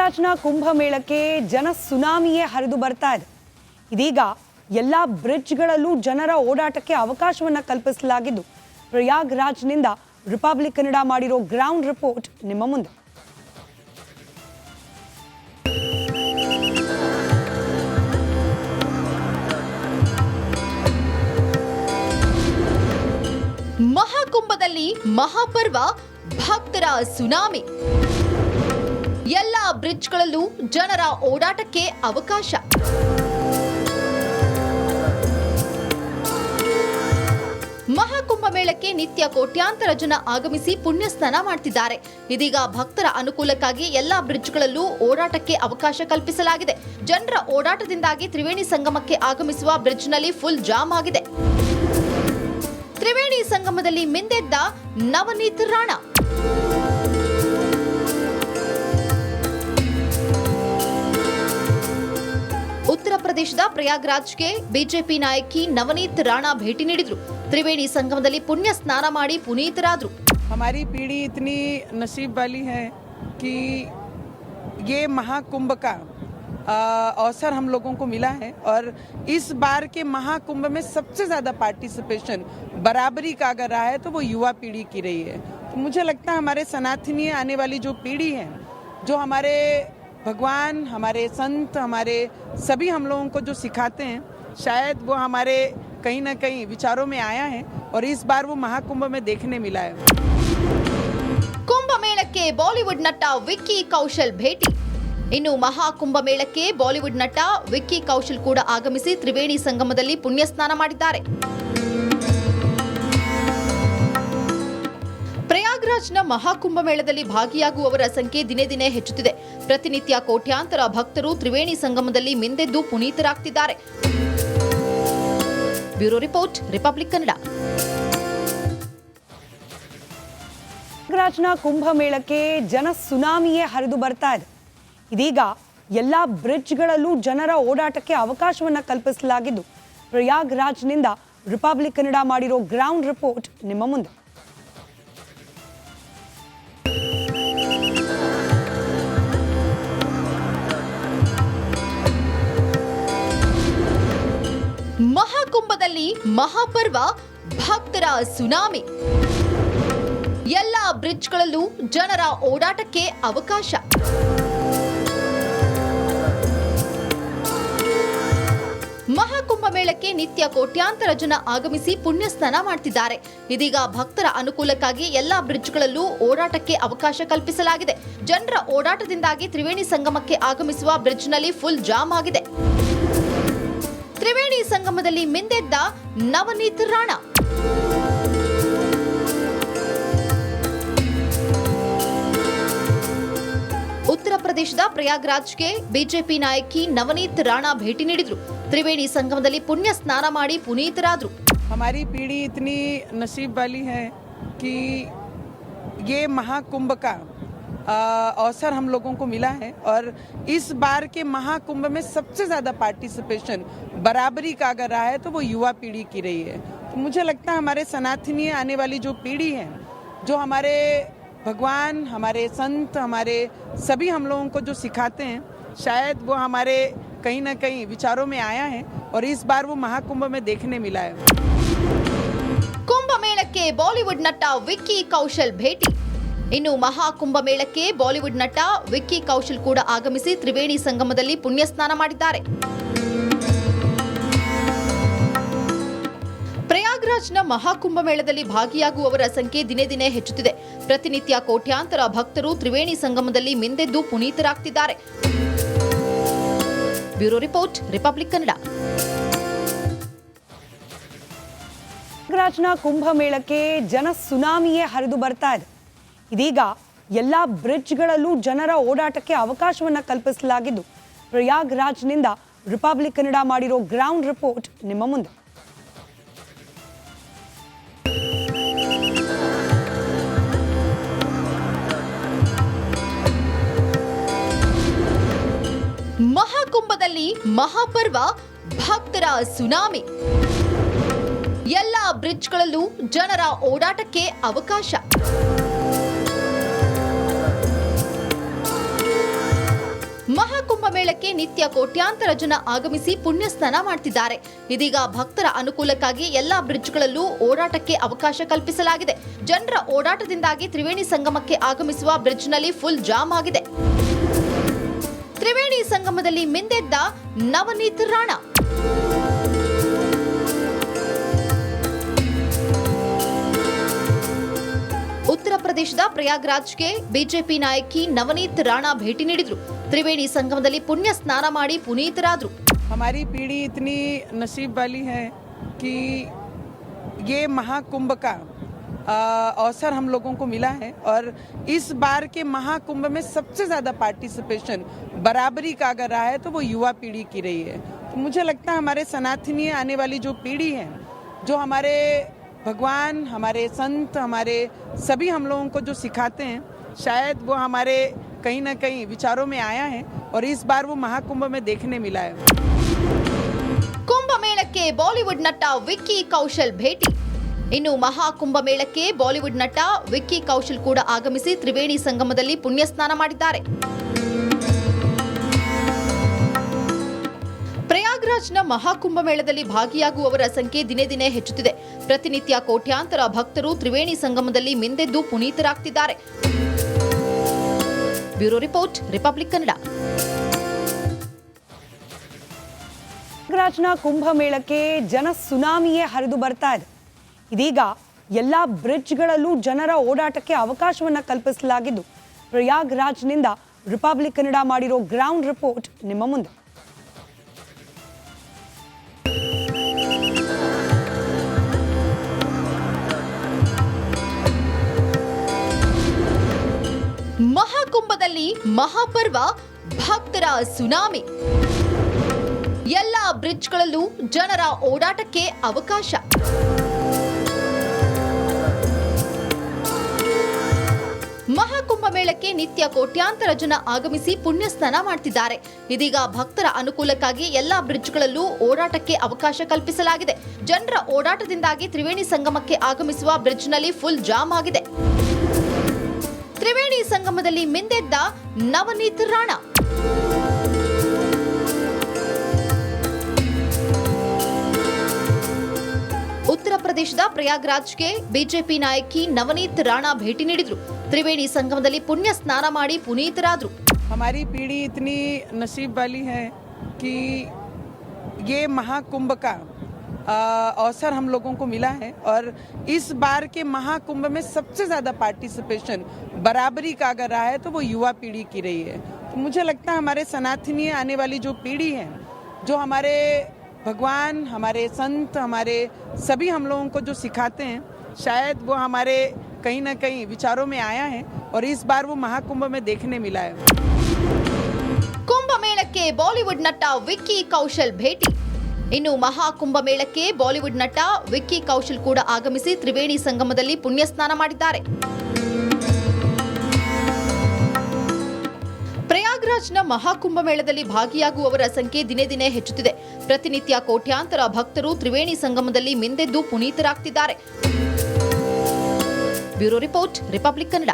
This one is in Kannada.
ಪ್ರಯಾಗ್ರಾಜ್ನ ಕುಂಭಮೇಳಕ್ಕೆ ಜನ ಸುನಾಮಿಯೇ ಹರಿದು ಬರ್ತಾ ಇದೆ. ಇದೀಗ ಎಲ್ಲ ಬ್ರಿಡ್ಜ್ಗಳಲ್ಲೂ ಜನರ ಓಡಾಟಕ್ಕೆ ಅವಕಾಶವನ್ನು ಕಲ್ಪಿಸಲಾಗಿದ್ದು, ಪ್ರಯಾಗ್ರಾಜ್ನಿಂದ ರಿಪಬ್ಲಿಕ್ ಕನ್ನಡ ಮಾಡಿರೋ ಗ್ರೌಂಡ್ ರಿಪೋರ್ಟ್ ನಿಮ್ಮ ಮುಂದೆ. ಮಹಾಕುಂಭದಲ್ಲಿ ಮಹಾಪರ್ವ, ಭಕ್ತರ ಸುನಾಮಿ. ಎಲ್ಲ ಬ್ರಿಡ್ಜ್ಗಳಲ್ಲೂ ಜನರ ಓಡಾಟಕ್ಕೆ ಅವಕಾಶ. ಮಹಾಕುಂಭ ಮೇಳಕ್ಕೆ ನಿತ್ಯ ಕೋಟ್ಯಾಂತರ ಜನ ಆಗಮಿಸಿ ಪುಣ್ಯ ಸ್ನಾನ ಮಾಡ್ತಿದ್ದಾರೆ. ಇದೀಗ ಭಕ್ತರ ಅನುಕೂಲಕ್ಕಾಗಿ ಎಲ್ಲಾ ಬ್ರಿಡ್ಜ್ಗಳಲ್ಲೂ ಓಡಾಟಕ್ಕೆ ಅವಕಾಶ ಕಲ್ಪಿಸಲಾಗಿದೆ. ಜನರ ಓಡಾಟದಿಂದಾಗಿ ತ್ರಿವೇಣಿ ಸಂಗಮಕ್ಕೆ ಆಗಮಿಸುವ ಬ್ರಿಡ್ಜ್ನಲ್ಲಿ ಫುಲ್ ಜಾಮ್ ಆಗಿದೆ. ತ್ರಿವೇಣಿ ಸಂಗಮದಲ್ಲಿ ಮಿಂದೆದ್ದ ನವನೀತ್ ರಾಣಾ. ಉತ್ತರ ಪ್ರದೇಶದ ಪ್ರಯಾಗ್ರಾಜ್ಗೆ ಬಿಜೆಪಿ ನಾಯಕಿ ನವನೀತ್ ರಾಣಾ ಭೇಟಿ ನೀಡಿದ್ರು. ತ್ರಿವೇಣಿ ಸಂಗಮದಲ್ಲಿ ಪುಣ್ಯ ಸ್ನಾನ ಮಾಡಿ ಪುನೀತರಾದ್ರು. हमारी पीढ़ी इतनी नसीब वाली है कि ये महाकुंभ का अवसर हम लोगों को मिला है और इस बार के महाकुंभ में सबसे ज़्यादा पार्टिसिपेशन बराबरी का अगर रहा है तो वो युवा पीढ़ी की रही है. तो मुझे लगता है हमारे सनातनी आने वाली जो पीढ़ी है, जो हमारे भगवान, हमारे संत, हमारे सभी हम लोगों को जो सिखाते हैं, शायद वो हमारे कहीं ना कहीं विचारों में आया है और इस बार वो महाकुंभ में देखने मिला है. ಕುಂಭ ಮೇಳಕ್ಕೆ ಬಾಲಿವುಡ್ ನಟ ವಿಕ್ಕಿ ಕೌಶಲ್ ಭೇಟಿ. ಇನ್ನು ಮಹಾಕುಂಭ ಮೇಳಕ್ಕೆ ಬಾಲಿವುಡ್ ನಟ ವಿಕ್ಕಿ ಕೌಶಲ್ ಕೂಡ ಆಗಮಿಸಿ ತ್ರಿವೇಣಿ ಸಂಗಮದಲ್ಲಿ ಪುಣ್ಯ ಸ್ನಾನ ಮಾಡಿದ್ದಾರೆ. ಪ್ರಯಾಗ್ರಾಜ್ನ ಮಹಾಕುಂಭ ಮೇಳದಲ್ಲಿ ಭಾಗಿಯಾಗುವವರ ಸಂಖ್ಯೆ ದಿನೇ ದಿನೇ ಹೆಚ್ಚುತ್ತಿದೆ. ಪ್ರತಿನಿತ್ಯ ಕೋಟ್ಯಾಂತರ ಭಕ್ತರು ತ್ರಿವೇಣಿ ಸಂಗಮದಲ್ಲಿ ಮಿಂದೆದ್ದು ಪುನೀತರಾಗ್ತಿದ್ದಾರೆ. Bureau report, Republic Kannada. ಪ್ರಯಾಗ್ರಾಜ್ನ ಕುಂಭಮೇಳಕ್ಕೆ ಜನ ಸುನಾಮಿಯೇ ಹರಿದು ಬರ್ತಾ ಇದೆ. ಇದೀಗ ಎಲ್ಲ ಬ್ರಿಡ್ಜ್ಗಳಲ್ಲೂ ಜನರ ಓಡಾಟಕ್ಕೆ ಅವಕಾಶವನ್ನು ಕಲ್ಪಿಸಲಾಗಿದ್ದು, ಪ್ರಯಾಗ್ರಾಜ್ನಿಂದ ರಿಪಬ್ಲಿಕ್ ಕನ್ನಡ ಮಾಡಿರೋ ಗ್ರೌಂಡ್ ರಿಪೋರ್ಟ್ ನಿಮ್ಮ ಮುಂದೆ. ಮಹಾಕುಂಭದಲ್ಲಿ ಮಹಾಪರ್ವ, ಭಕ್ತರ ಸುನಾಮಿ. ಎಲ್ಲ ಬ್ರಿಡ್ಜ್ಗಳಲ್ಲೂ ಜನರ ಓಡಾಟಕ್ಕೆ ಅವಕಾಶ. ಮಹಾಕುಂಭ ಮೇಳಕ್ಕೆ ನಿತ್ಯ ಕೋಟ್ಯಾಂತರ ಜನ ಆಗಮಿಸಿ ಪುಣ್ಯ ಸ್ನಾನ ಮಾಡ್ತಿದ್ದಾರೆ. ಇದೀಗ ಭಕ್ತರ ಅನುಕೂಲಕ್ಕಾಗಿ ಎಲ್ಲಾ ಬ್ರಿಡ್ಜ್ಗಳಲ್ಲೂ ಓಡಾಟಕ್ಕೆ ಅವಕಾಶ ಕಲ್ಪಿಸಲಾಗಿದೆ. ಜನರ ಓಡಾಟದಿಂದಾಗಿ ತ್ರಿವೇಣಿ ಸಂಗಮಕ್ಕೆ ಆಗಮಿಸುವ ಬ್ರಿಡ್ಜ್ನಲ್ಲಿ ಫುಲ್ ಜಾಮ್ ಆಗಿದೆ. ತ್ರಿವೇಣಿ ಸಂಗಮದಲ್ಲಿ ಮಿಂದೆದ್ದ ನವನೀತ್ ರಾಣಾ. ಉತ್ತರ ಪ್ರದೇಶದ ಪ್ರಯಾಗ್ರಾಜ್ಗೆ ಬಿಜೆಪಿ ನಾಯಕಿ ನವನೀತ್ ರಾಣಾ ಭೇಟಿ ನೀಡಿದ್ರು. ತ್ರಿವೇಣಿ ಸಂಗಮದಲ್ಲಿ ಪುಣ್ಯ ಸ್ನಾನ ಮಾಡಿ ಪುನೀತರಾದ್ರು. हमारी पीढ़ी इतनी नसीब वाली है कि ये महाकुंभ का अवसर हम लोगों को मिला है और इस बार के महाकुंभ में सबसे ज़्यादा पार्टिसिपेशन बराबरी का अगर रहा है तो वो युवा पीढ़ी की रही है. तो मुझे लगता है हमारे सनातनी आने वाली जो पीढ़ी है, जो हमारे भगवान, हमारे संत, हमारे सभी हम लोगों को जो सिखाते हैं, शायद वो हमारे कहीं ना कहीं विचारों में आया है और इस बार वो महाकुंभ में देखने मिला है. ಕುಂಭ ಮೇಳಕ್ಕೆ ಬಾಲಿವುಡ್ ನಟ ವಿಕ್ಕಿ ಕೌಶಲ್ ಭೇಟಿ. ಇನ್ನು ಮಹಾಕುಂಭ ಮೇಳಕ್ಕೆ ಬಾಲಿವುಡ್ ನಟ ವಿಕ್ಕಿ ಕೌಶಲ್ ಕೂಡ ಆಗಮಿಸಿ ತ್ರಿವೇಣಿ ಸಂಗಮದಲ್ಲಿ ಪುಣ್ಯ ಸ್ನಾನ ಮಾಡಿದ್ದಾರೆ. ಪ್ರಯಾಗ್ರಾಜ್ನ ಮಹಾಕುಂಭ ಮೇಳದಲ್ಲಿ ಭಾಗಿಯಾಗುವವರ ಸಂಖ್ಯೆ ದಿನೇ ದಿನೇ ಹೆಚ್ಚುತ್ತಿದೆ. ಪ್ರತಿನಿತ್ಯ ಕೋಟ್ಯಾಂತರ ಭಕ್ತರು ತ್ರಿವೇಣಿ ಸಂಗಮದಲ್ಲಿ ಮಿಂದೆದ್ದು ಪುನೀತರಾಗ್ತಿದ್ದಾರೆ. Bureau report, Republic Kannada. ಪ್ರಯಾಗ್ರಾಜ್ನ ಕುಂಭಮೇಳಕ್ಕೆ ಜನ ಸುನಾಮಿಯೇ ಹರಿದು ಬರ್ತಾ ಇದೆ. ಇದೀಗ ಎಲ್ಲ ಬ್ರಿಡ್ಜ್ಗಳಲ್ಲೂ ಜನರ ಓಡಾಟಕ್ಕೆ ಅವಕಾಶವನ್ನು ಕಲ್ಪಿಸಲಾಗಿದ್ದು, ಪ್ರಯಾಗ್ರಾಜ್ನಿಂದ ರಿಪಬ್ಲಿಕ್ ಕನ್ನಡ ಮಾಡಿರೋ ಗ್ರೌಂಡ್ ರಿಪೋರ್ಟ್ ನಿಮ್ಮ ಮುಂದೆ. ಮಹಾಕುಂಭದಲ್ಲಿ ಮಹಾಪರ್ವ, ಭಕ್ತರ ಸುನಾಮಿ. ಎಲ್ಲ ಬ್ರಿಡ್ಜ್ಗಳಲ್ಲೂ ಜನರ ಓಡಾಟಕ್ಕೆ ಅವಕಾಶ. ಮಹಾಕುಂಭಮೇಳಕ್ಕೆ ನಿತ್ಯ ಕೋಟ್ಯಾಂತರ ಜನ ಆಗಮಿಸಿ ಪುಣ್ಯ ಸ್ನಾನ ಮಾಡ್ತಿದ್ದಾರೆ. ಇದೀಗ ಭಕ್ತರ ಅನುಕೂಲಕ್ಕಾಗಿ ಎಲ್ಲಾ ಬ್ರಿಡ್ಜ್ಗಳಲ್ಲೂ ಓಡಾಟಕ್ಕೆ ಅವಕಾಶ ಕಲ್ಪಿಸಲಾಗಿದೆ. ಜನರ ಓಡಾಟದಿಂದಾಗಿ ತ್ರಿವೇಣಿ ಸಂಗಮಕ್ಕೆ ಆಗಮಿಸುವ ಬ್ರಿಡ್ಜ್ನಲ್ಲಿ ಫುಲ್ ಜಾಮ್ ಆಗಿದೆ. ತ್ರಿವೇಣಿ ಸಂಗಮದಲ್ಲಿ ಮಿಂದೆದ್ದ ನವನೀತ್ ರಾಣಾ. ಉತ್ತರ ಪ್ರದೇಶದ ಪ್ರಯಾಗ್ರಾಜ್ಗೆ ಬಿಜೆಪಿ ನಾಯಕಿ ನವನೀತ್ ರಾಣಾ ಭೇಟಿ ನೀಡಿದ್ರು. ತ್ರಿವೇಣಿ ಸಂಗಮದಲ್ಲಿ ಪುಣ್ಯ ಸ್ನಾನ ಮಾಡಿ ಪುನೀತರಾದ್ರು. हमारी पीढ़ी इतनी नसीब वाली है कि ये महाकुंभ का अवसर हम लोगों को मिला है और इस बार के महाकुंभ में सबसे ज़्यादा पार्टिसिपेशन बराबरी का अगर रहा है तो वो युवा पीढ़ी की रही है. तो मुझे लगता है हमारे सनातनीय आने वाली जो पीढ़ी है, जो हमारे भगवान, हमारे संत, हमारे सभी हम लोगों को जो सिखाते हैं, शायद वो हमारे कहीं ना कहीं विचारों में आया है और इस बार वो महाकुंभ में देखने मिला है. ಕುಂಭಮೇಳಕ್ಕೆ ಬಾಲಿವುಡ್ ನಟ ವಿಕ್ಕಿ ಕೌಶಲ್ ಭೇಟಿ. ಇನ್ನು ಮಹಾಕುಂಭಮೇಳಕ್ಕೆ ಬಾಲಿವುಡ್ ನಟ ವಿಕ್ಕಿ ಕೌಶಲ್ ಕೂಡ ಆಗಮಿಸಿ ತ್ರಿವೇಣಿ ಸಂಗಮದಲ್ಲಿ ಪುಣ್ಯ ಸ್ನಾನ ಮಾಡಿದ್ದಾರೆ. ಪ್ರಯಾಗ್ರಾಜ್ನ ಮಹಾಕುಂಭಮೇಳದಲ್ಲಿ ಭಾಗಿಯಾಗುವವರ ಸಂಖ್ಯೆ ದಿನೇ ದಿನೇ ಹೆಚ್ಚುತ್ತಿದೆ. ಪ್ರತಿನಿತ್ಯ ಕೋಟ್ಯಾಂತರ ಭಕ್ತರು ತ್ರಿವೇಣಿ ಸಂಗಮದಲ್ಲಿ ಮಿಂದೆದ್ದು ಪುನೀತರಾಗ್ತಿದ್ದಾರೆ. Bureau report, Republic Kannada. ಪ್ರಯಾಗ್ರಾಜ್ನ ಕುಂಭಮೇಳಕ್ಕೆ ಜನ ಸುನಾಮಿಯೇ ಹರಿದು ಬರ್ತಾ ಇದೆ. ಇದೀಗ ಎಲ್ಲ ಬ್ರಿಡ್ಜ್ಗಳಲ್ಲೂ ಜನರ ಓಡಾಟಕ್ಕೆ ಅವಕಾಶವನ್ನು ಕಲ್ಪಿಸಲಾಗಿದ್ದು, ಪ್ರಯಾಗ್ರಾಜ್ನಿಂದ ರಿಪಬ್ಲಿಕ್ ಕನ್ನಡ ಮಾಡಿರೋ ಗ್ರೌಂಡ್ ರಿಪೋರ್ಟ್ ನಿಮ್ಮ ಮುಂದೆ. ಮಹಾಕುಂಭದಲ್ಲಿ ಮಹಾಪರ್ವ, ಭಕ್ತರ ಸುನಾಮಿ. ಎಲ್ಲ ಬ್ರಿಡ್ಜ್ಗಳಲ್ಲೂ ಜನರ ಓಡಾಟಕ್ಕೆ ಅವಕಾಶ. ಮಹಾಕುಂಭಮೇಳಕ್ಕೆ ನಿತ್ಯ ಕೋಟ್ಯಾಂತರ ಜನ ಆಗಮಿಸಿ ಪುಣ್ಯ ಸ್ನಾನ ಮಾಡ್ತಿದ್ದಾರೆ. ಇದೀಗ ಭಕ್ತರ ಅನುಕೂಲಕ್ಕಾಗಿ ಎಲ್ಲಾ ಬ್ರಿಡ್ಜ್ಗಳಲ್ಲೂ ಓಡಾಟಕ್ಕೆ ಅವಕಾಶ ಕಲ್ಪಿಸಲಾಗಿದೆ. ಜನರ ಓಡಾಟದಿಂದಾಗಿ ತ್ರಿವೇಣಿ ಸಂಗಮಕ್ಕೆ ಆಗಮಿಸುವ ಬ್ರಿಡ್ಜ್ನಲ್ಲಿ ಫುಲ್ ಜಾಮ್ ಆಗಿದೆ. ತ್ರಿವೇಣಿ ಸಂಗಮದಲ್ಲಿ ಮಿಂದೆದ್ದ ನವನೀತ್ ರಾಣಾ. ಉತ್ತರ ಪ್ರದೇಶದ ಪ್ರಯಾಗ್ರಾಜ್ಗೆ ಬಿಜೆಪಿ ನಾಯಕಿ ನವನೀತ್ ರಾಣಾ ಭೇಟಿ ನೀಡಿದ್ರು. ತ್ರಿವೇಣಿ ಸಂಗಮದಲ್ಲಿ ಪುಣ್ಯ ಸ್ನಾನ ಮಾಡಿ ಪುನೀತರಾದ್ರು. हमारी पीढ़ी इतनी नसीब वाली है कि ये महाकुंभ का अवसर हम लोगों को मिला है और इस बार के महाकुंभ में सबसे ज़्यादा पार्टिसिपेशन बराबरी का अगर रहा है तो वो युवा पीढ़ी की रही है. तो मुझे लगता है हमारे सनातनीय आने वाली जो पीढ़ी है, जो हमारे भगवान, हमारे संत, हमारे सभी हम लोगों को जो सिखाते हैं, शायद वो हमारे कहीं ना कहीं विचारों में आया है और इस बार वो महाकुंभ में देखने मिला है. ಕುಂಭಮೇಳಕ್ಕೆ ಬಾಲಿವುಡ್ ನಟ ವಿಕ್ಕಿ ಕೌಶಲ್ ಭೇಟಿ. ಇನ್ನು ಮಹಾಕುಂಭಮೇಳಕ್ಕೆ ಬಾಲಿವುಡ್ ನಟ ವಿಕ್ಕಿ ಕೌಶಲ್ ಕೂಡ ಆಗಮಿಸಿ ತ್ರಿವೇಣಿ ಸಂಗಮದಲ್ಲಿ ಪುಣ್ಯ ಸ್ನಾನ ಮಾಡಿದ್ದಾರೆ. ಪ್ರಯಾಗ್ರಾಜ್ನ ಮಹಾಕುಂಭಮೇಳದಲ್ಲಿ ಭಾಗಿಯಾಗುವವರ ಸಂಖ್ಯೆ ದಿನೇ ದಿನೇ ಹೆಚ್ಚುತ್ತಿದೆ. ಪ್ರತಿನಿತ್ಯ ಕೋಟ್ಯಾಂತರ ಭಕ್ತರು ತ್ರಿವೇಣಿ ಸಂಗಮದಲ್ಲಿ ಮಿಂದೆದ್ದು ಪುನೀತರಾಗ್ತಿದ್ದಾರೆ. Bureau report, Republic Kannada.